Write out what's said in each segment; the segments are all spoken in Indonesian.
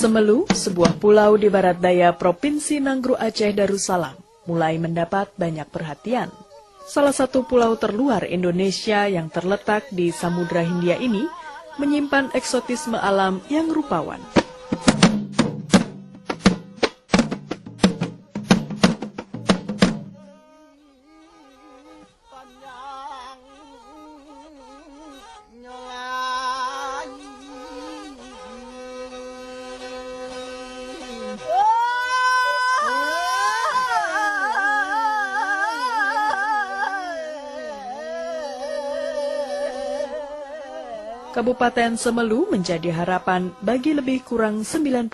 Semelu, sebuah pulau di barat daya Provinsi Nanggru Aceh Darussalam, mulai mendapat banyak perhatian. Salah satu pulau terluar Indonesia yang terletak di Samudra Hindia ini menyimpan eksotisme alam yang rupawan. Kabupaten Semelu menjadi harapan bagi lebih kurang 90.000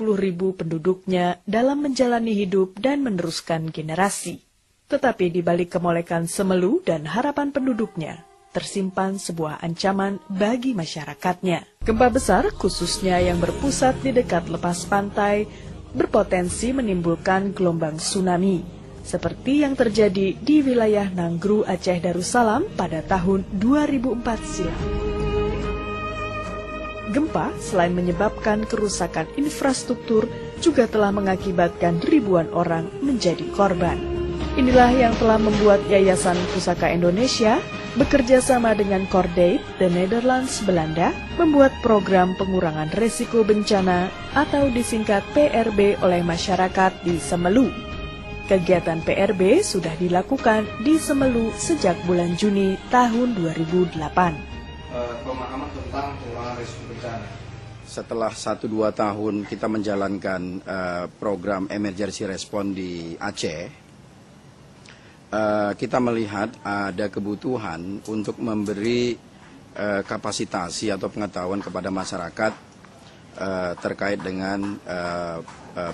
penduduknya dalam menjalani hidup dan meneruskan generasi. Tetapi di balik kemolekan Semelu dan harapan penduduknya, tersimpan sebuah ancaman bagi masyarakatnya. Gempa besar, khususnya yang berpusat di dekat lepas pantai, berpotensi menimbulkan gelombang tsunami, seperti yang terjadi di wilayah Nanggru Aceh Darussalam pada tahun 2004 silam. Gempa selain menyebabkan kerusakan infrastruktur juga telah mengakibatkan ribuan orang menjadi korban. Inilah yang telah membuat Yayasan Pusaka Indonesia bekerja sama dengan Cordate, The Netherlands, Belanda, membuat program pengurangan risiko bencana atau disingkat PRB oleh masyarakat di Semelu. Kegiatan PRB sudah dilakukan di Semelu sejak bulan Juni tahun 2008. Pemahaman tentang pengurangan risiko bencana. Setelah 1-2 tahun kita menjalankan program emergency response di Aceh, kita melihat ada kebutuhan untuk memberi kapasitasi atau pengetahuan kepada masyarakat terkait dengan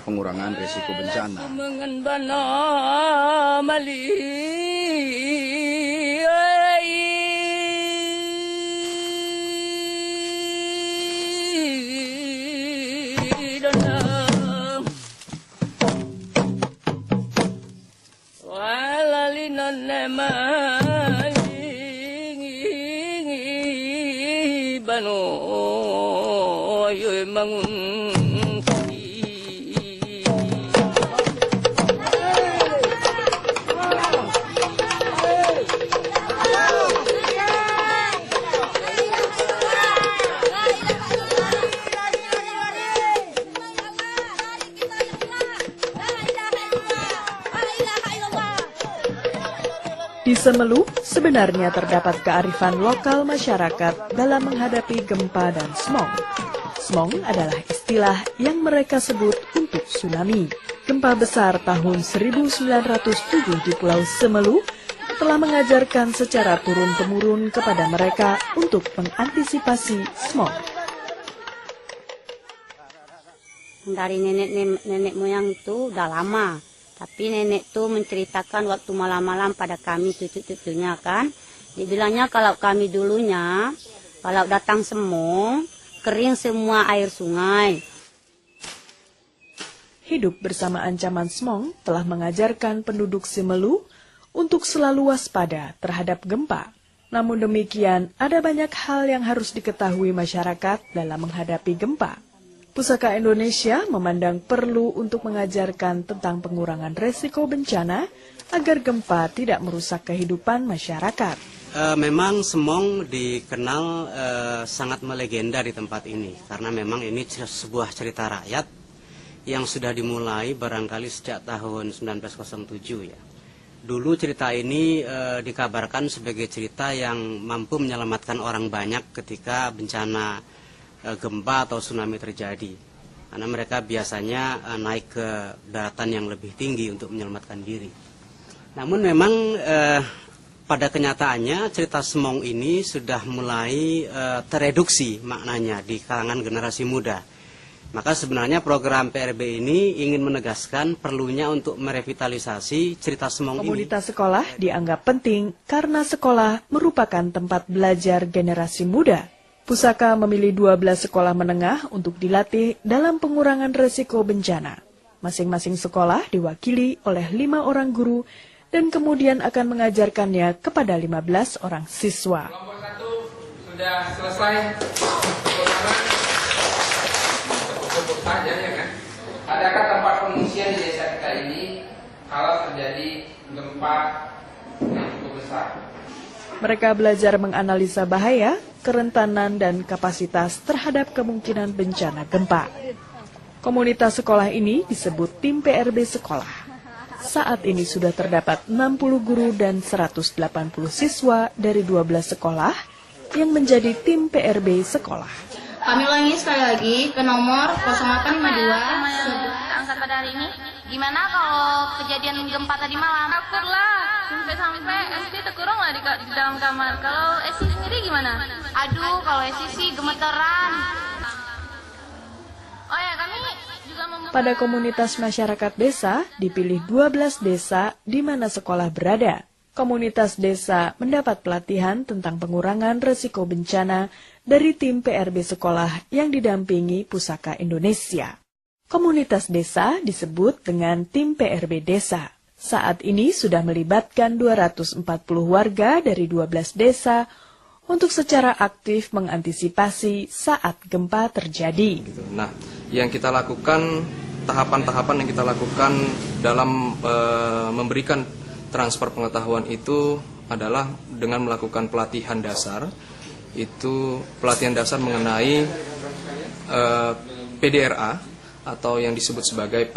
pengurangan risiko bencana. Di Semelu, sebenarnya terdapat kearifan lokal masyarakat dalam menghadapi gempa dan smog. Smog adalah istilah yang mereka sebut untuk tsunami. Gempa besar tahun 1907 di Pulau Semelu telah mengajarkan secara turun-temurun kepada mereka untuk mengantisipasi smog. Dari nenek moyang itu udah lama. Tapi nenek tuh menceritakan waktu malam-malam pada kami cucu-cucunya kan. Dibilangnya kalau kami dulunya, kalau datang semua, kering semua air sungai. Hidup bersama ancaman smog telah mengajarkan penduduk Semelu untuk selalu waspada terhadap gempa. Namun demikian, ada banyak hal yang harus diketahui masyarakat dalam menghadapi gempa. Pusaka Indonesia memandang perlu untuk mengajarkan tentang pengurangan resiko bencana agar gempa tidak merusak kehidupan masyarakat. Memang Semong dikenal sangat melegenda di tempat ini karena memang ini sebuah cerita rakyat yang sudah dimulai barangkali sejak tahun 1907 ya. Dulu cerita ini dikabarkan sebagai cerita yang mampu menyelamatkan orang banyak ketika bencana gempa atau tsunami terjadi, karena mereka biasanya naik ke daratan yang lebih tinggi untuk menyelamatkan diri. Namun memang pada kenyataannya cerita Semong ini sudah mulai tereduksi maknanya di kalangan generasi muda. Maka sebenarnya program PRB ini ingin menegaskan perlunya untuk merevitalisasi cerita Semong ini. Komunitas sekolah dianggap penting karena sekolah merupakan tempat belajar generasi muda. Pusaka memilih 12 sekolah menengah untuk dilatih dalam pengurangan risiko bencana. Masing-masing sekolah diwakili oleh 5 orang guru dan kemudian akan mengajarkannya kepada 15 orang siswa. Kelompok 1 sudah selesai. Tepuk saja ya kan. Adakah tempat pengungsian di desa kita ini kalau terjadi gempa yang cukup besar? Mereka belajar menganalisa bahaya, kerentanan, dan kapasitas terhadap kemungkinan bencana gempa. Komunitas sekolah ini disebut tim PRB Sekolah. Saat ini sudah terdapat 60 guru dan 180 siswa dari 12 sekolah yang menjadi tim PRB Sekolah. Kami ulangi sekali lagi ke nomor 0852. Angkat pada hari ini. Gimana kalau kejadian gempa tadi malam? Takutlah. Sampai Esi terkurung lah di dalam kamar. Kalau Esi sendiri gimana? Aduh, kalau Esi sih gemeteran. Oh ya, kami juga membuka... Pada komunitas masyarakat desa, dipilih 12 desa di mana sekolah berada. Komunitas desa mendapat pelatihan tentang pengurangan risiko bencana dari tim PRB Sekolah yang didampingi Pusaka Indonesia. Komunitas desa disebut dengan tim PRB Desa. Saat ini sudah melibatkan 240 warga dari 12 desa untuk secara aktif mengantisipasi saat gempa terjadi. Nah, yang kita lakukan, tahapan-tahapan yang kita lakukan dalam memberikan transfer pengetahuan itu adalah dengan melakukan pelatihan dasar. Itu pelatihan dasar mengenai PDRA atau yang disebut sebagai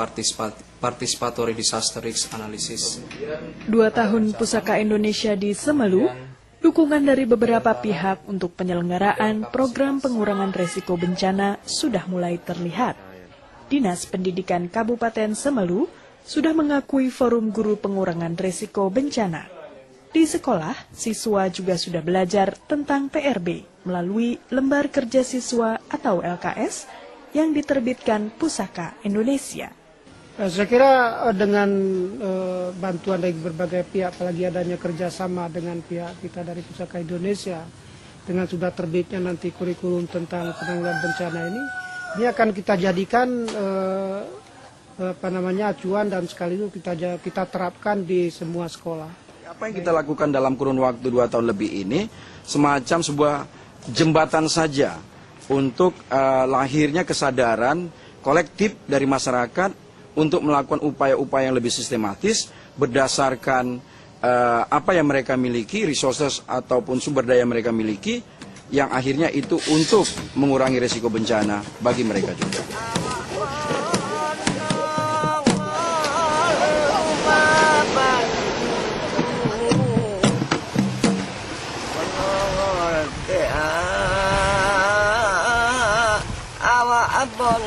Participatory Disaster Risk Analysis. 2 tahun Pusaka Indonesia di Semelu, dukungan dari beberapa pihak untuk penyelenggaraan program pengurangan risiko bencana sudah mulai terlihat. Dinas Pendidikan Kabupaten Semelu sudah mengakui forum guru pengurangan risiko bencana. Di sekolah, siswa juga sudah belajar tentang PRB melalui Lembar Kerja Siswa atau LKS yang diterbitkan Pusaka Indonesia. Saya kira dengan bantuan dari berbagai pihak, apalagi adanya kerjasama dengan pihak kita dari Pusaka Indonesia, dengan sudah terbitnya nanti kurikulum tentang penanggulangan bencana ini akan kita jadikan acuan dan sekaligus kita terapkan di semua sekolah. Apa yang kita lakukan dalam kurun waktu 2 tahun lebih ini semacam sebuah jembatan saja untuk lahirnya kesadaran kolektif dari masyarakat untuk melakukan upaya-upaya yang lebih sistematis berdasarkan apa yang mereka miliki, resources ataupun sumber daya mereka miliki, yang akhirnya itu untuk mengurangi risiko bencana bagi mereka juga. Abang